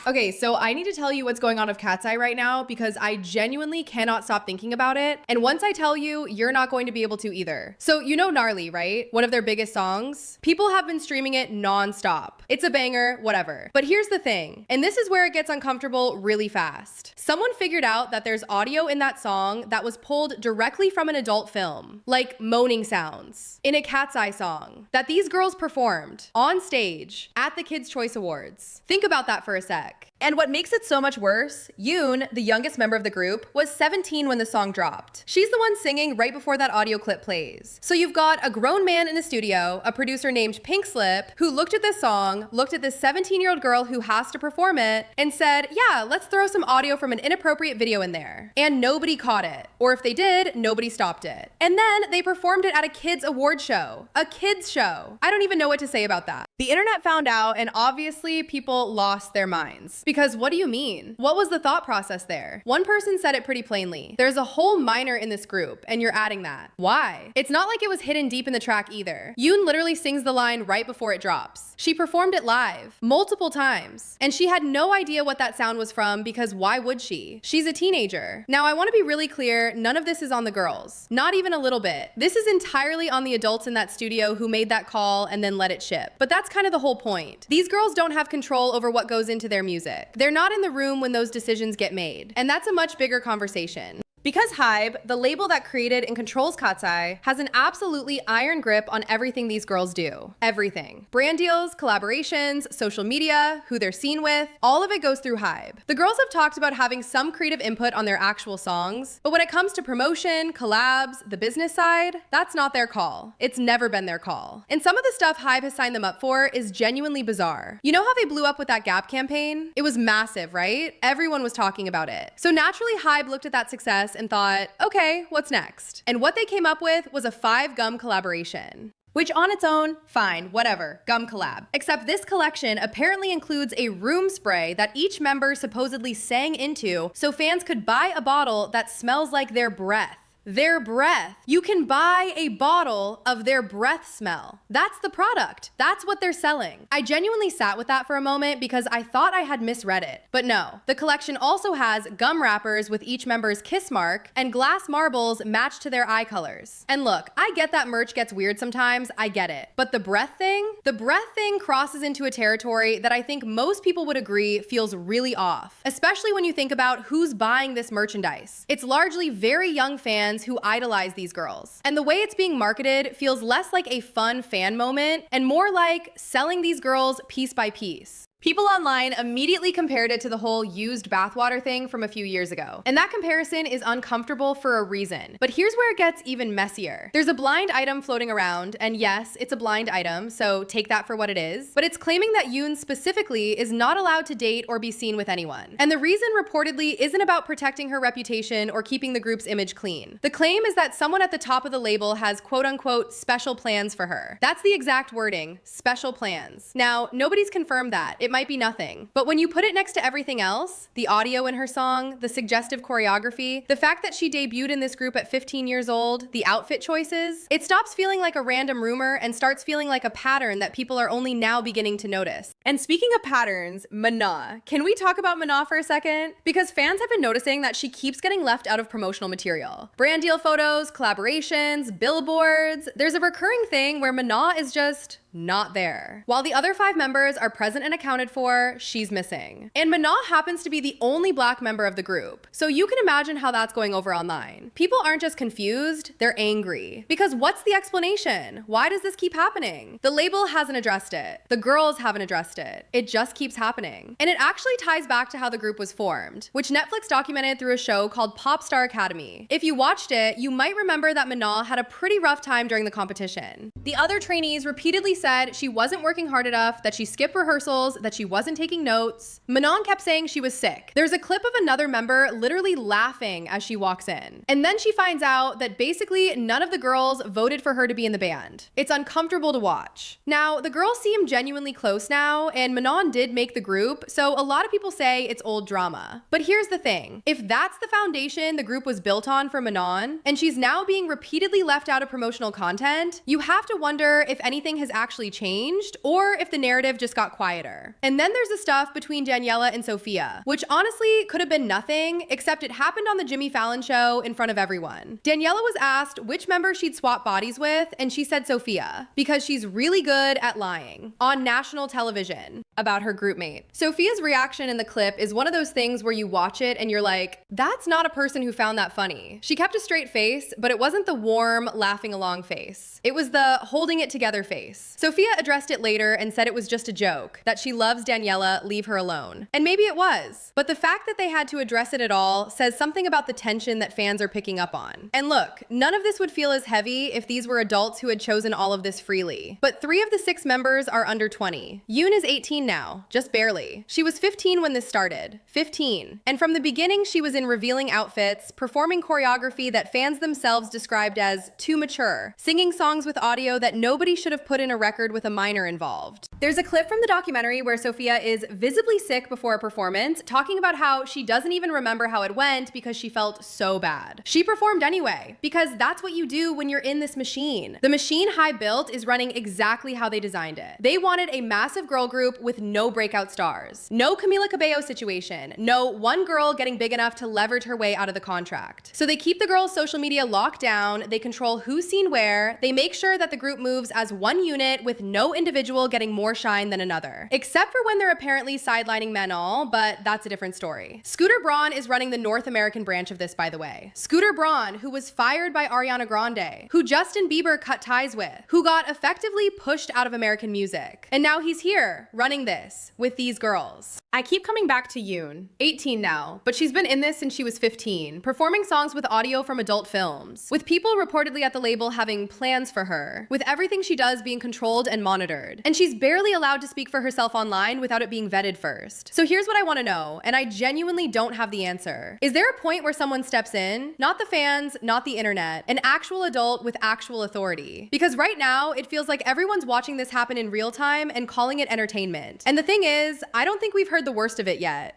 Okay, so I need to tell you what's going on with Katseye right now because I genuinely cannot stop thinking about it. And once I tell you, you're not going to be able to either. So you know Gnarly, right? One of their biggest songs. People have been streaming it non-stop. It's a banger, whatever. But here's the thing, and this is where it gets uncomfortable really fast. Someone figured out that there's audio in that song that was pulled directly from an adult film, like moaning sounds, in a Katseye song, that these girls performed on stage at the Kids' Choice Awards. Think about that for a sec. And what makes it so much worse, Yoon, the youngest member of the group, was 17 when the song dropped. She's the one singing right before that audio clip plays. So you've got a grown man in the studio, a producer named Pink Slip, who looked at this song, looked at this 17-year-old girl who has to perform it, and said, yeah, let's throw some audio from an inappropriate video in there. And nobody caught it. Or if they did, nobody stopped it. And then they performed it at a kids' award show. A kids' show. I don't even know what to say about that. The internet found out, and obviously people lost their minds. Because what do you mean? What was the thought process there? One person said it pretty plainly. There's a whole minor in this group, and you're adding that. Why? It's not like it was hidden deep in the track either. Yoon literally sings the line right before it drops. She performed it live, multiple times, and she had no idea what that sound was from because why would she? She's a teenager. Now, I want to be really clear, none of this is on the girls. Not even a little bit. This is entirely on the adults in that studio who made that call and then let it ship. But that's kind of the whole point. These girls don't have control over what goes into their music. They're not in the room when those decisions get made. And that's a much bigger conversation. Because HYBE, the label that created and controls Katseye, has an absolutely iron grip on everything these girls do. Everything. Brand deals, collaborations, social media, who they're seen with, all of it goes through HYBE. The girls have talked about having some creative input on their actual songs, but when it comes to promotion, collabs, the business side, that's not their call. It's never been their call. And some of the stuff HYBE has signed them up for is genuinely bizarre. You know how they blew up with that Gap campaign? It was massive, right? Everyone was talking about it. So naturally, HYBE looked at that success and thought, okay, what's next? And what they came up with was a 5-gum collaboration. Which on its own, fine, whatever, gum collab. Except this collection apparently includes a room spray that each member supposedly sang into so fans could buy a bottle that smells like their breath. Their breath. You can buy a bottle of their breath smell. That's the product. That's what they're selling. I genuinely sat with that for a moment because I thought I had misread it. But no, the collection also has gum wrappers with each member's kiss mark and glass marbles matched to their eye colors. And look, I get that merch gets weird sometimes, I get it. But the breath thing crosses into a territory that I think most people would agree feels really off, especially when you think about who's buying this merchandise. It's largely very young fans who idolize these girls. And the way it's being marketed feels less like a fun fan moment and more like selling these girls piece by piece. People online immediately compared it to the whole used bathwater thing from a few years ago. And that comparison is uncomfortable for a reason. But here's where it gets even messier. There's a blind item floating around, and yes, it's a blind item, so take that for what it is. But it's claiming that Yoon specifically is not allowed to date or be seen with anyone. And the reason reportedly isn't about protecting her reputation or keeping the group's image clean. The claim is that someone at the top of the label has quote unquote special plans for her. That's the exact wording, special plans. Now, nobody's confirmed that. It might be nothing. But when you put it next to everything else, the audio in her song, the suggestive choreography, the fact that she debuted in this group at 15 years old, the outfit choices, it stops feeling like a random rumor and starts feeling like a pattern that people are only now beginning to notice. And speaking of patterns, Mana. Can we talk about Mana for a second? Because fans have been noticing that she keeps getting left out of promotional material. Brand deal photos, collaborations, billboards. There's a recurring thing where Mana is just not there. While the other 5 members are present and accounted for, she's missing. And Mana happens to be the only Black member of the group. So you can imagine how that's going over online. People aren't just confused, they're angry. Because what's the explanation? Why does this keep happening? The label hasn't addressed it. The girls haven't addressed it. It just keeps happening. And it actually ties back to how the group was formed, which Netflix documented through a show called Pop Star Academy. If you watched it, you might remember that Mana had a pretty rough time during the competition. The other trainees repeatedly said she wasn't working hard enough, that she skipped rehearsals, that she wasn't taking notes. Manon kept saying she was sick. There's a clip of another member literally laughing as she walks in. And then she finds out that basically none of the girls voted for her to be in the band. It's uncomfortable to watch. Now, the girls seem genuinely close now, and Manon did make the group, so a lot of people say it's old drama. But here's the thing. If that's the foundation the group was built on for Manon, and she's now being repeatedly left out of promotional content, you have to wonder if anything has actually actually changed or if the narrative just got quieter. And then there's the stuff between Daniela and Sophia, which honestly could have been nothing, except it happened on the Jimmy Fallon show in front of everyone. Daniela was asked which member she'd swap bodies with, and she said Sophia, because she's really good at lying on national television about her group mate. Sophia's reaction in the clip is one of those things where you watch it and you're like, that's not a person who found that funny. She kept a straight face, but it wasn't the warm, laughing along face. It was the holding it together face. Sophia addressed it later and said it was just a joke, that she loves Daniela, leave her alone. And maybe it was, but the fact that they had to address it at all says something about the tension that fans are picking up on. And look, none of this would feel as heavy if these were adults who had chosen all of this freely. But 3 of the 6 members are under 20. Yoon is 18 now, just barely. She was 15 when this started. 15. And from the beginning, she was in revealing outfits, performing choreography that fans themselves described as too mature, singing songs with audio that nobody should have put in a record with a minor involved. There's a clip from the documentary where Sophia is visibly sick before a performance, talking about how she doesn't even remember how it went because she felt so bad. She performed anyway, because that's what you do when you're in this machine. The machine High built is running exactly how they designed it. They wanted a massive girl group with no breakout stars. No Camila Cabello situation. No one girl getting big enough to leverage her way out of the contract. So they keep the girls' social media locked down, they control who's seen where, they make sure that the group moves as one unit with no individual getting more shine than another. Except for when they're apparently sidelining Manal, but that's a different story. Scooter Braun is running the North American branch of this, by the way. Scooter Braun, who was fired by Ariana Grande, who Justin Bieber cut ties with, who got effectively pushed out of American music. And now he's here, running this, with these girls. I keep coming back to Yoon, 18 now, but she's been in this since she was 15, performing songs with audio from adult films, with people reportedly at the label having plans for her, with everything she does being controlled and monitored. And she's barely allowed to speak for herself online without it being vetted first. So here's what I want to know, and I genuinely don't have the answer. Is there a point where someone steps in, not the fans, not the internet, an actual adult with actual authority? Because right now, it feels like everyone's watching this happen in real time and calling it entertainment. And the thing is, I don't think we've heard the worst of it yet.